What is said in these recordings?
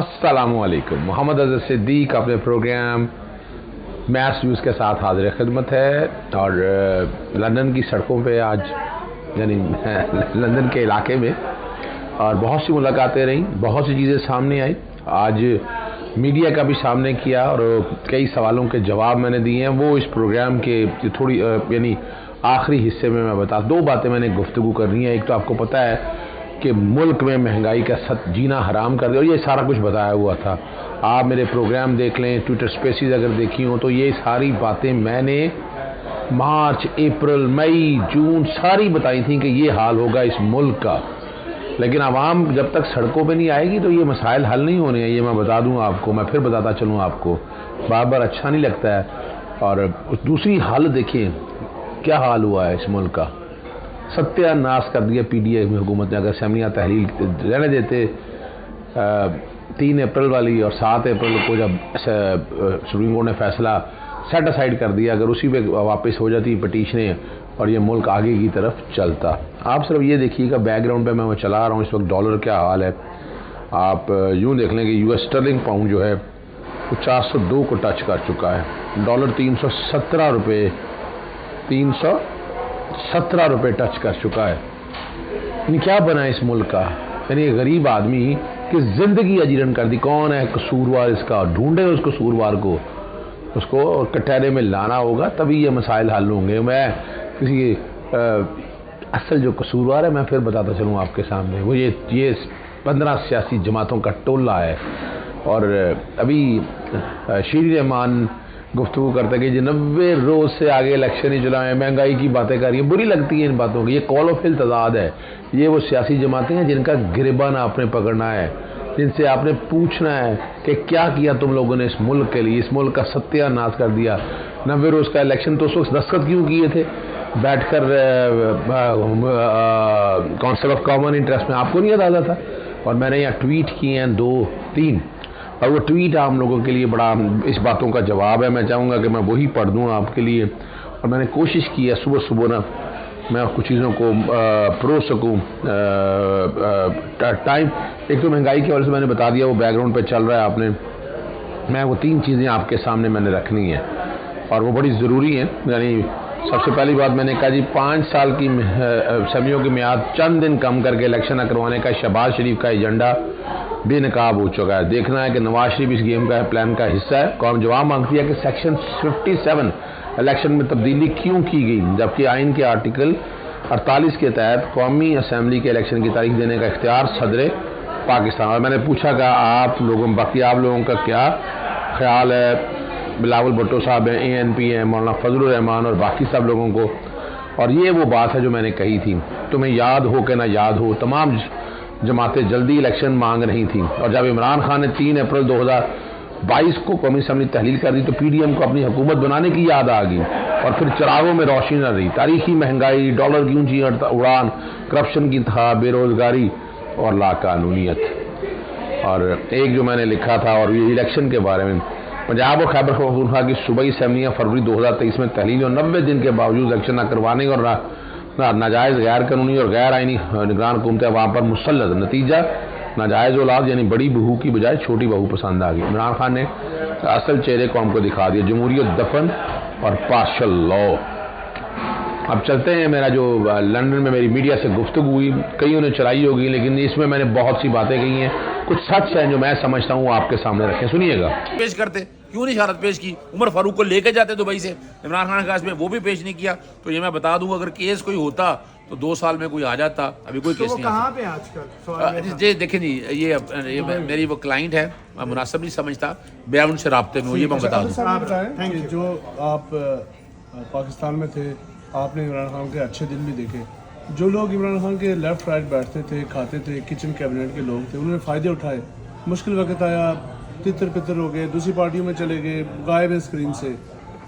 अस्सलामु अलैकुम। मोहम्मद अज़हर सिद्दीक अपने प्रोग्राम मैच न्यूज़ के साथ हाजिर खिदमत है और लंदन की सड़कों पे आज यानी लंदन के इलाके में और बहुत सी मुलाकातें रहीं, बहुत सी चीज़ें सामने आई। आज मीडिया का भी सामने किया और कई सवालों के जवाब मैंने दिए हैं। वो इस प्रोग्राम के थोड़ी यानी आखिरी हिस्से में मैं बता दो बातें मैंने गुफ्तगू करनी है। एक तो आपको पता है कि मुल्क में महंगाई का जीना हराम कर दिया और ये सारा कुछ बताया हुआ था। आप मेरे प्रोग्राम देख लें, ट्विटर स्पेसेस अगर देखी हो तो ये सारी बातें मैंने मार्च, अप्रैल, मई, जून सारी बताई थी कि ये हाल होगा इस मुल्क का। लेकिन आवाम जब तक सड़कों पे नहीं आएगी तो ये मसाइल हल नहीं होने हैं। ये मैं बता दूं आपको, मैं फिर बताता चलूँ आपको, बार बार अच्छा नहीं लगता है। और दूसरी हाल देखिए क्या हाल हुआ है इस मुल्क का। सत्यानाश कर दिया पीडीए में हुकूमत ने। अगर असेंबलियाँ तहलील रहने देते 3 अप्रैल वाली और 7 अप्रैल को जब सुप्रीम कोर्ट ने फैसला सेट असाइड कर दिया, अगर उसी पे वापस हो जाती पटिशनें और ये मुल्क आगे की तरफ चलता। आप सिर्फ ये देखिएगा बैकग्राउंड पे मैं चला रहा हूँ इस वक्त डॉलर क्या हाल है। आप यूँ देख लें कि यूएस स्टर्लिंग पाउंड जो है वो 402 को टच कर चुका है। डॉलर 317 रुपये टच कर चुका है। यानी क्या बना है इस मुल्क का, यानी गरीब आदमी की जिंदगी अजीरन कर दी। कौन है कसूरवार इसका, ढूंढे उस कसूरवार को, उसको कटहरे में लाना होगा तभी ये मसाइल हल होंगे। मैं किसी असल जो कसूरवार है मैं फिर बताता चलूँ आपके सामने, वो ये 15 सियासी जमातों का टोला है। और अभी शीर रहमान गुफ्तगू करते कि जी 90 रोज़ से आगे इलेक्शन ही चलाएं, महंगाई की बातें कर रही है, बुरी लगती है इन बातों की। ये कौल फिल तजाद है। ये वो सियासी जमातें हैं जिनका गिरबान आपने पकड़ना है, जिनसे आपने पूछना है कि क्या किया तुम लोगों ने इस मुल्क के लिए। इस मुल्क का सत्यानाश कर दिया। 90 रोज़ का इलेक्शन तो उस वक्त दस्तखत क्यों किए थे बैठकर काउंसिल ऑफ कॉमन इंटरेस्ट में, आपको नहीं अंदाजा था। और मैंने यहाँ ट्वीट किए हैं 2-3 और वो ट्वीट आप लोगों के लिए बड़ा इस बातों का जवाब है। मैं चाहूँगा कि मैं वही पढ़ दूँ आपके लिए। और मैंने कोशिश की है सुबह सुबह ना मैं कुछ चीज़ों को परोस सकूँ टाइम। एक तो महंगाई के वजह से मैंने बता दिया, वो बैकग्राउंड पे चल रहा है आपने। मैं वो 3 चीज़ें आपके सामने मैंने रखनी है और वो बड़ी ज़रूरी हैं। यानी सबसे पहली बात मैंने कहा जी 5 साल की असेंबलियों की मियाद चंद दिन कम करके इलेक्शन करवाने का शहबाज शरीफ का एजेंडा बेनकाब हो चुका है। देखना है कि नवाज शरीफ इस गेम का प्लान का हिस्सा है। कौम जवाब मांगती है कि सेक्शन 57 इलेक्शन में तब्दीली क्यों की गई, जबकि आइन के आर्टिकल 48 के तहत कौमी असेंबली के इलेक्शन की तारीख देने का इख्तियार सदर पाकिस्तान। और मैंने पूछा कि आप लोगों का क्या ख्याल है, बिलावल भुट्टो साहब हैं, ANP हैं, मौलाना फजलुर रहमान और बाकी सब लोगों को। और ये वो बात है जो मैंने कही थी, तुम्हें याद हो कि ना याद हो, तमाम जमातें जल्दी इलेक्शन मांग रही थी। और जब इमरान खान ने 3 अप्रैल 2022 को कौमी असेंबली तहलील कर दी तो PDM को अपनी हुकूमत बनाने की याद आ गई और फिर चिरागों में रोशनी न रही। तारीखी महंगाई, डॉलर की ऊंची उड़ान, करप्शन की था, बेरोजगारी और लाकानूनियत। और एक जो मैंने लिखा था और ये इलेक्शन के बारे में, पंजाब और खैबर पख्तूनख्वा की सूबाई असेंबलियाँ फरवरी 2023 में तहलील और 90 दिन के बावजूद इलेक्शन न करवाने और नाजायज़, गैर कानूनी और गैर आइनी निगरान हुकूमतें अवाम पर मुसल्लत। नतीजा नाजायज़ औलाद यानी बड़ी बहू की बजाय छोटी बहू पसंद आ गई। इमरान खान ने असल चेहरे कौम को दिखा दिया, जमहूरियत दफन और पार्शल लॉ। अब चलते हैं, मेरा जो लंदन में मेरी मीडिया से गुफ्तगू हुई कईयों ने चलाई होगी, लेकिन इसमें मैंने बहुत सी बातें कही हैं, कुछ सच है जो मैं समझता हूँ आपके सामने रखें। सुनिएगा। पेश करते क्यों नहीं शहादत पेश की, उमर फारूक को लेके जाते दुबई से, इमरान खान के केस में वो भी पेश नहीं किया। तो ये मैं बता दूं अगर केस कोई होता तो 2 साल में कोई आ जाता, अभी कोई केस नहीं। कहाँ पे आजकल जी देखें जी, ये मेरी वो क्लाइंट है, मैं मुनासिब नहीं समझता मैं उनसे राब्ते में हूँ, ये मैं बता दूँ। जो आप पाकिस्तान में थे, आपने इमरान खान के अच्छे दिन भी देखे। जो लोग इमरान खान के लेफ्ट राइट बैठते थे, खाते थे, किचन कैबिनेट के लोग थे, उन्होंने फ़ायदे उठाए। मुश्किल वक्त आया, तितर पितर हो गए, दूसरी पार्टियों में चले गए, गायब है स्क्रीन से।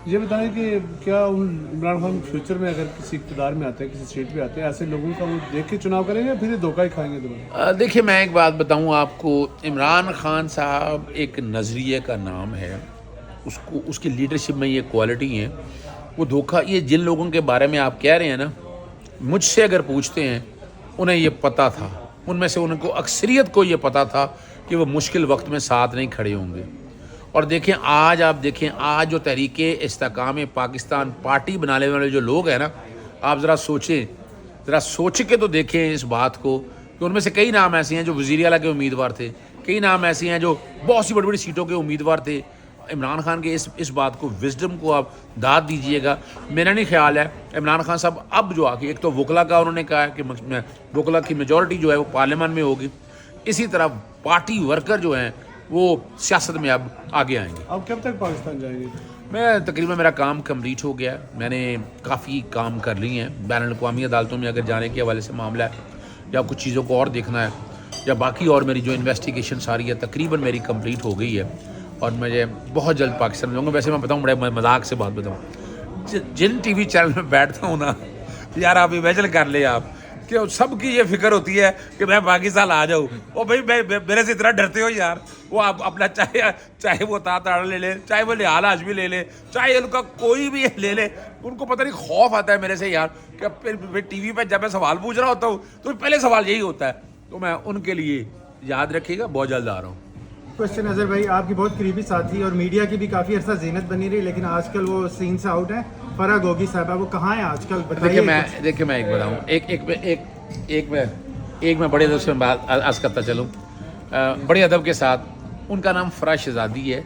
ये बताएं कि क्या इमरान खान फ्यूचर में अगर किसी इक़्तिदार में आते हैं, किसी सीट पे आते हैं, ऐसे लोगों का वो देख के चुनाव करेंगे या फिर ये धोखा ही खाएंगे दोबारा? देखिए मैं एक बात बताऊँ आपको, इमरान खान साहब एक नज़रिए का नाम है, उसको उसकी लीडरशिप में ये क्वालिटी है। वो धोखा, ये जिन लोगों के बारे में आप कह रहे हैं ना, मुझसे अगर पूछते हैं उन्हें ये पता था उनमें से उनको अक्सरियत को ये पता था कि वो मुश्किल वक्त में साथ नहीं खड़े होंगे। और देखें आज, आप देखें आज जो तहरीके इस्तेकाम पाकिस्तान पार्टी बनाने वाले जो लोग हैं ना, आप ज़रा सोचें, ज़रा सोच के तो देखें इस बात को कि उनमें से कई नाम ऐसे हैं जो वज़ीर आला के उम्मीदवार थे, कई नाम ऐसे हैं जो बहुत सी बड़ी बड़ी सीटों के उम्मीदवार थे। इमरान खान के इस बात को, विजडम को आप दाद दीजिएगा। मेरा नहीं ख्याल है इमरान खान साहब अब जो आके, एक तो वकला का उन्होंने कहा है कि वकला की मेजॉरिटी जो है वो पार्लियामान में होगी, इसी तरह पार्टी वर्कर जो हैं वो सियासत में अब आगे आएंगे। आप कब तक पाकिस्तान जाएंगे? मैं तकरीबन, मेरा काम कंप्लीट हो गया, मैंने काफ़ी काम कर ली हैं। बैन अल-अक़वामी अदालतों में अगर जाने के हवाले से मामला है या कुछ चीज़ों को और देखना है या बाकी और मेरी जो इन्वेस्टिगेशन सारी है तकरीबन मेरी कंप्लीट हो गई है और मुझे बहुत जल्द पाकिस्तान में जाऊँगा। वैसे मैं बताऊँ, बड़े मजाक से बात बताऊँ, जिन टीवी चैनल में बैठता हूँ ना यार, आप इमेजिन कर ले आप कि सबकी ये फिक्र होती है कि मैं पाकिस्तान आ जाऊँ। ओ भाई मेरे से इतना डरते हो यार। वो आप अपना चाहे वो ताड़ ले ले, चाहे वो लिहाल हाशमी ले ले, चाहे उनका कोई भी ले ले, उनको पता नहीं खौफ आता है मेरे से यार कि फिर टीवी पे जब मैं सवाल पूछ रहा होता हूँ तो पहले सवाल यही होता है। तो मैं उनके लिए, याद रखिएगा, बहुत जल्द आ रहा हूँ। क्वेश्चन अजहर भाई, आपकी बहुत करीबी साथी और मीडिया की भी काफ़ी अर्सा ज़ीनत बनी रही, लेकिन आजकल वो सीन से आउट है, फरा गोगी साहबा, वो कहाँ है आजकल? देखिए मैं एक बताऊँ, एक मैं बड़े अदब से बात अर्ज करता चलूँ, बड़े अदब के साथ, उनका नाम फरा शहजादी है।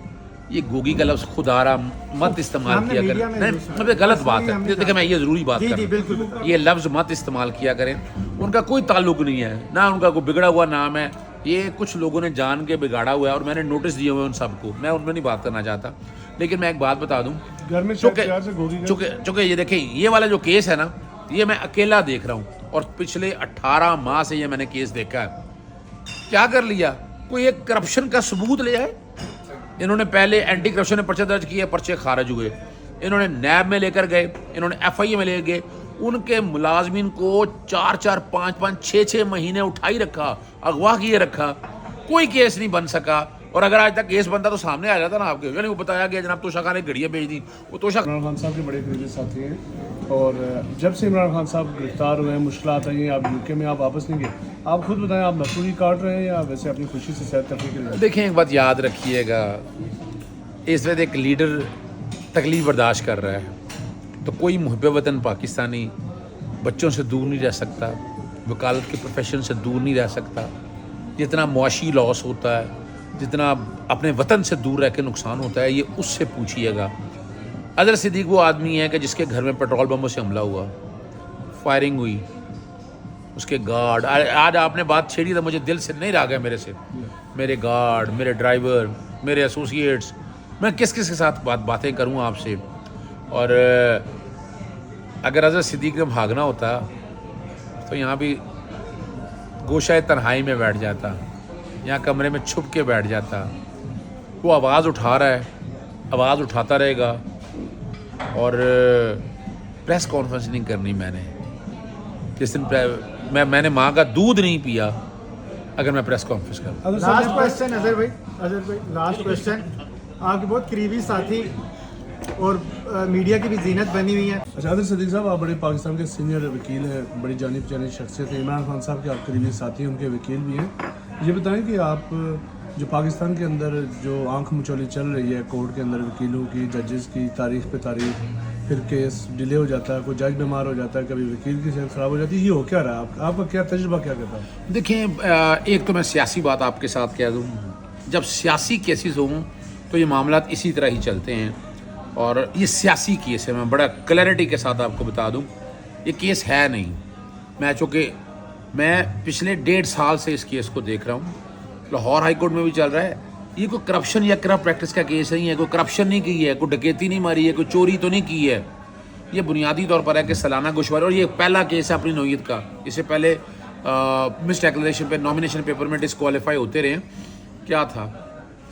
ये गोगी का लफ्ज़ खुदारा मत इस्तेमाल किया करें, नहीं गलत बात है। देखिए मैं ये ज़रूरी बात करूँ, ये लफ्ज़ मत इस्तेमाल किया करें। उनका कोई ताल्लुक़ नहीं है, ना उनका कोई बिगड़ा हुआ नाम है, ये कुछ लोगों ने जान के बिगाड़ा हुआ है और मैंने नोटिस दिए हुए उन सबको, मैं उनमें नहीं बात करना चाहता। लेकिन मैं एक बात बता दूं, घर में चूँकि ये देखें, ये वाला जो केस है ना, ये मैं अकेला देख रहा हूँ और पिछले 18 माह से ये मैंने केस देखा है। क्या कर लिया, कोई एक करप्शन का सबूत ले आए। इन्होंने पहले एंटी करप्शन में पर्चे दर्ज किए, पर्चे खारिज हुए। इन्होंने नैब में लेकर गए, इन्होंने FIA में ले गए, उनके मुलाजमीन को 4-4, 5-5, 6-6 महीने उठाई रखा, अगवा किए रखा, कोई केस नहीं बन सका। और अगर आज तक केस बनता तो सामने आ जाता ना आपके, यानी वो बताया गया जनाब तोशा खान ने घड़ियाँ भेज दी, वो तोशा। इमरान खान साहब के बड़े करीबी साथी हैं और जब से इमरान खान साहब गिरफ्तार हुए हैं, मुश्किलात आई हैं, आप UK में आप वापस नहीं गए, आप खुद बताएं, आप मजबूरी काट रहे हैं या वैसे अपनी खुशी से सैर तफरीह के लिए? देखें, एक बात याद रखिएगा, इस वक्त एक लीडर तकलीफ बर्दाश्त कर रहा है तो कोई मुहब्ब वतन पाकिस्तानी बच्चों से दूर नहीं रह सकता, वकालत के प्रोफेशन से दूर नहीं रह सकता। जितना मुआशी लॉस होता है, जितना अपने वतन से दूर रह के नुकसान होता है, ये उससे पूछिएगा। अजहर सिद्दीक वो आदमी है कि जिसके घर में पेट्रोल बमों से हमला हुआ, फायरिंग हुई, उसके गार्ड, आज आपने बात छेड़ी तो मुझे दिल से नहीं रह गया मेरे से, मेरे गार्ड, मेरे ड्राइवर, मेरे एसोसिएट्स, मैं किस किस के साथ बातें करूँ आपसे। और अगर अजहर सिद्दीक ने भागना होता तो यहाँ भी गोशाए तन्हाई में बैठ जाता, यहाँ कमरे में छुप के बैठ जाता। वो आवाज़ उठा रहा है, आवाज़ उठाता रहेगा और प्रेस कॉन्फ्रेंस नहीं करनी। मैंने जिस दिन मैंने माँ का दूध नहीं पिया अगर मैं प्रेस कॉन्फ्रेंस करूँ। लास्ट क्वेश्चन अजहर भाई, लास्ट क्वेश्चन, आपके बहुत करीबी साथी और मीडिया की भी जीनत बनी हुई है। अच्छा अजहर सिद्दीक साहब, आप बड़े पाकिस्तान के सीनियर वकील हैं, बड़ी जानी पहचानी शख्सियत है, इमरान खान साहब के आप करीबी साथी हैं, उनके वकील भी हैं। ये बताएं कि आप जो पाकिस्तान के अंदर जो आंख मुचौली चल रही है कोर्ट के अंदर, वकीलों की, जजेस की, तारीख पे तारीख, फिर केस डिले हो जाता है, कोई जज बीमार हो जाता है, कभी वकील की सेहत ख़राब हो जाती है, ये हो क्या रहा है? आपका क्या तजुर्बा क्या कहता है? देखें, एक तो मैं सियासी बात आपके साथ कह दूँ, जब सियासी केसेस हों तो ये मामला इसी तरह ही चलते हैं और ये सियासी केस है। मैं बड़ा क्लैरिटी के साथ आपको बता दूं, ये केस है नहीं। मैं पिछले 1.5 साल से इस केस को देख रहा हूँ, लाहौर हाई कोर्ट में भी चल रहा है। ये कोई करप्शन या करप्ट प्रैक्टिस का केस नहीं है, कोई करप्शन नहीं की है, कोई डकैती नहीं मारी है, कोई चोरी तो नहीं की है। ये बुनियादी तौर पर है कि सालाना गोशवारी, और ये पहला केस है अपनी नौयत का। इससे पहले मिस डिक्लेरेशन पे, नॉमिनेशन पेपर में डिसक्वालीफाई होते रहे। क्या था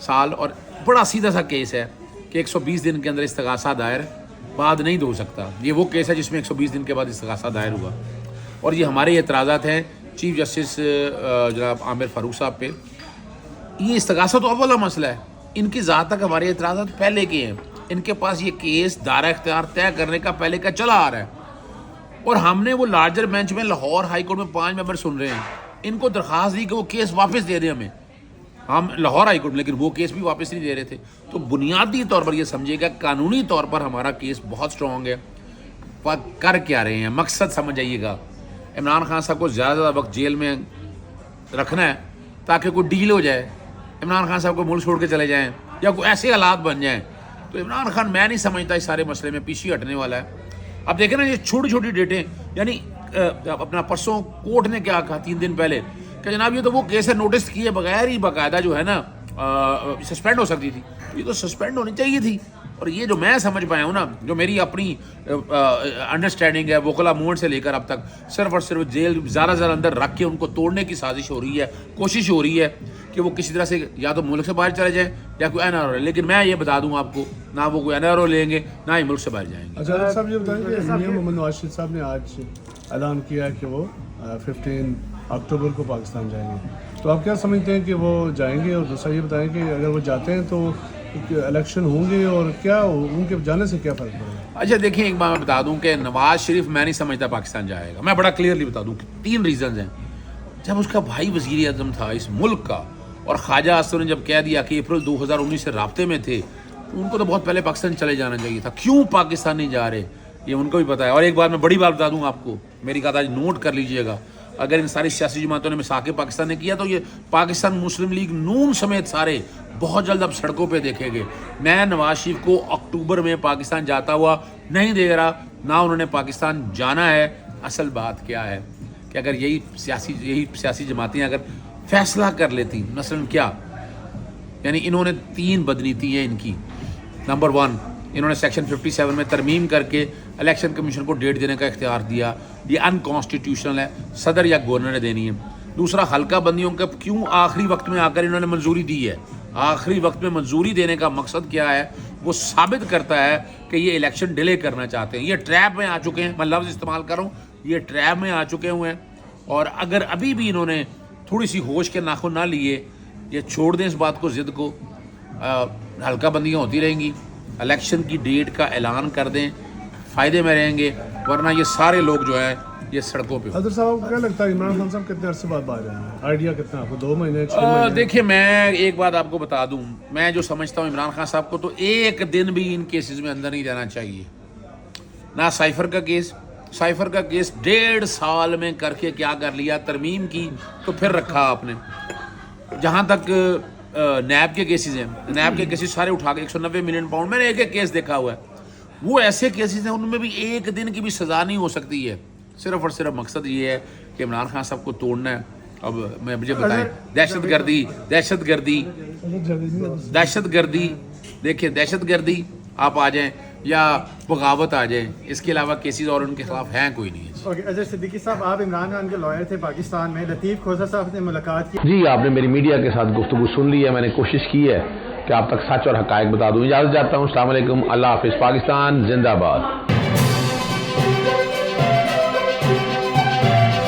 साल, और बड़ा सीधा सा केस है कि 120 दिन के अंदर इस्तगासा दायर बाद नहीं हो सकता। ये वो केस है जिसमें 120 दिन के बाद इस्तगासा दायर हुआ और ये हमारे एतराज़ात हैं चीफ जस्टिस जनाब आमिर फारूक साहब पे। ये इस्तगासा तो अव्वला मसला है, इनकी ज़ात तक हमारे एतराज़ात पहले के हैं। इनके पास ये केस दायरा इख्तियार तय करने का पहले का चला आ रहा है और हमने वो लार्जर बेंच में लाहौर हाई कोर्ट में 5 मेंबर सुन रहे हैं ان کو درخواست دی کہ وہ کیس واپس دے دیں ہمیں، ہم لاہور ہائی کورٹ، لیکن وہ کیس بھی واپس نہیں دے رہے تھے. تو بنیادی طور پر یہ سمجھے گا قانونی طور پر ہمارا کیس بہت اسٹرانگ ہے. کر کیا رہے ہیں مقصد سمجھ آئیے گا. عمران خان صاحب کو زیادہ زیادہ وقت جیل میں رکھنا ہے تاکہ کوئی ڈیل ہو جائے، عمران خان صاحب کو ملک چھوڑ کے چلے جائیں یا کوئی ایسے حالات بن جائیں. تو عمران خان میں نہیں سمجھتا اس سارے مسئلے میں پیچھے ہٹنے والا ہے. اب دیکھیں نا یہ چھوٹی چھوٹی ڈیٹیں، یعنی اپنا پرسوں کورٹ نے کیا کہا 3 دن پہلے کہ جناب یہ تو وہ کیس ہے نوٹس کیے بغیر ہی باقاعدہ جو ہے نا سسپینڈ ہو سکتی تھی. یہ تو سسپینڈ ہونی چاہیے تھی. اور یہ جو میں سمجھ پایا ہوں نا، جو میری اپنی انڈرسٹینڈنگ ہے وکلا موومنٹ سے لے کر اب تک، صرف اور صرف جیل زیادہ سے زیادہ اندر رکھ کے ان کو توڑنے کی سازش ہو رہی ہے، کوشش ہو رہی ہے کہ وہ کسی طرح سے یا تو ملک سے باہر چلے جائیں یا کوئی این آر او. لیکن میں یہ بتا دوں آپ کو، نہ وہ کوئی این آر او لیں گے نہ ہی ملک سے باہر جائیں گے. اچھا صاحب یہ بتائیں کہ میاں محمد نواز شریف صاحب نے آج اعلان کیا کہ وہ 15 اکتوبر کو پاکستان جائیں گے، تو آپ کیا سمجھتے ہیں کہ وہ جائیں گے؟ اور دوسرا یہ بتائیں کہ اگر وہ جاتے ہیں تو الیکشن ہوں گے اور کیا ان کے جانے سے کیا فرق پڑے گا؟ اچھا دیکھیں، ایک بار میں بتا دوں کہ نواز شریف میں نہیں سمجھتا پاکستان جائے گا. میں بڑا کلیئرلی بتا دوں 3 ریزنز ہیں. جب اس کا بھائی وزیر اعظم تھا اس ملک کا اور خواجہ اسد نے جب کہہ دیا کہ اپریل 2019 سے رابطے میں تھے، ان کو تو بہت پہلے پاکستان چلے جانا چاہیے تھا. کیوں پاکستان نہیں جا رہے یہ ان کو بھی پتا ہے. اور ایک بات میں بڑی بات بتا دوں آپ کو، میری بات آج نوٹ کر لیجئے گا. اگر ان ساری سیاسی جماعتوں نے مساق پاکستان نے کیا تو یہ پاکستان مسلم لیگ نون سمیت سارے بہت جلد اب سڑکوں پہ دیکھیں گے. میں نواز شریف کو اکتوبر میں پاکستان جاتا ہوا نہیں دیکھ رہا، نہ انہوں نے پاکستان جانا ہے. اصل بات کیا ہے کہ اگر یہی سیاسی جماعتیں اگر فیصلہ کر لیتی، مثلا کیا، یعنی انہوں نے 3 بدنیتی ہیں ان کی. نمبر 1، انہوں نے سیکشن 57 میں ترمیم کر کے الیکشن کمیشن کو ڈیٹ دینے کا اختیار دیا. یہ انکانسٹیٹیوشنل ہے، صدر یا گورنر نے دینی ہے. دوسرا، حلقہ بندیوں کا کیوں آخری وقت میں آ کر انہوں نے منظوری دی ہے؟ آخری وقت میں منظوری دینے کا مقصد کیا ہے؟ وہ ثابت کرتا ہے کہ یہ الیکشن ڈیلے کرنا چاہتے ہیں. یہ ٹریپ میں آ چکے ہیں، میں لفظ استعمال کر رہا ہوں، یہ ٹریپ میں آ چکے ہوئے ہیں. اور اگر ابھی بھی انہوں نے تھوڑی سی ہوش کے ناخن نہ لیے، یہ چھوڑ دیں اس بات کو، ضد کو، حلقہ بندیاں ہوتی رہیں گی، الیکشن کی ڈیٹ کا اعلان کر دیں، فائدے میں رہیں گے. ورنہ یہ سارے لوگ جو ہیں یہ سڑکوں پہ. حضرت صاحب کو کیا لگتا ہے عمران خان صاحب کتنے عرصے بعد باہر جائیں گے؟ آئیڈیا کتنا آپ کو؟ 2 مہینے 6 مہینے؟ دیکھیں، میں ایک بات آپ کو بتا دوں، میں جو سمجھتا ہوں عمران خان صاحب کو تو ایک دن بھی ان کیسز میں اندر نہیں جانا چاہیے. نہ سائفر کا کیس 1.5 سال میں کر کے کیا کر لیا، ترمیم کی تو پھر رکھا آپ نے. جہاں تک نیب کے کیسز ہیں، نیب کے کیسز سارے اٹھا کے 190 ملین پاؤنڈ، میں نے ایک کیس دیکھا ہوا ہے. وہ ایسے کیسز ہیں ان میں بھی ایک دن کی بھی سزا نہیں ہو سکتی ہے. صرف اور صرف مقصد یہ ہے کہ عمران خان صاحب کو توڑنا ہے. اب مجھے بتائیں، دہشت گردی دیکھیں، دہشت گردی آپ آ جائیں یا بغاوت آ جائیں، اس کے علاوہ کیسز اور ان کے خلاف ہیں کوئی نہیں ہے. اوکے، اظہر صدیقی صاحب، آپ عمران خان کے لائر تھے پاکستان میں. لطیف کھوسہ صاحب نے ملاقات کی. جی، آپ نے میری میڈیا کے ساتھ گفتگو سن لی ہے. میں نے کوشش کی ہے کہ آپ تک سچ اور حقائق بتا دوں. اجازت چاہتا ہوں. السلام علیکم، اللہ حافظ. پاکستان زندہ باد.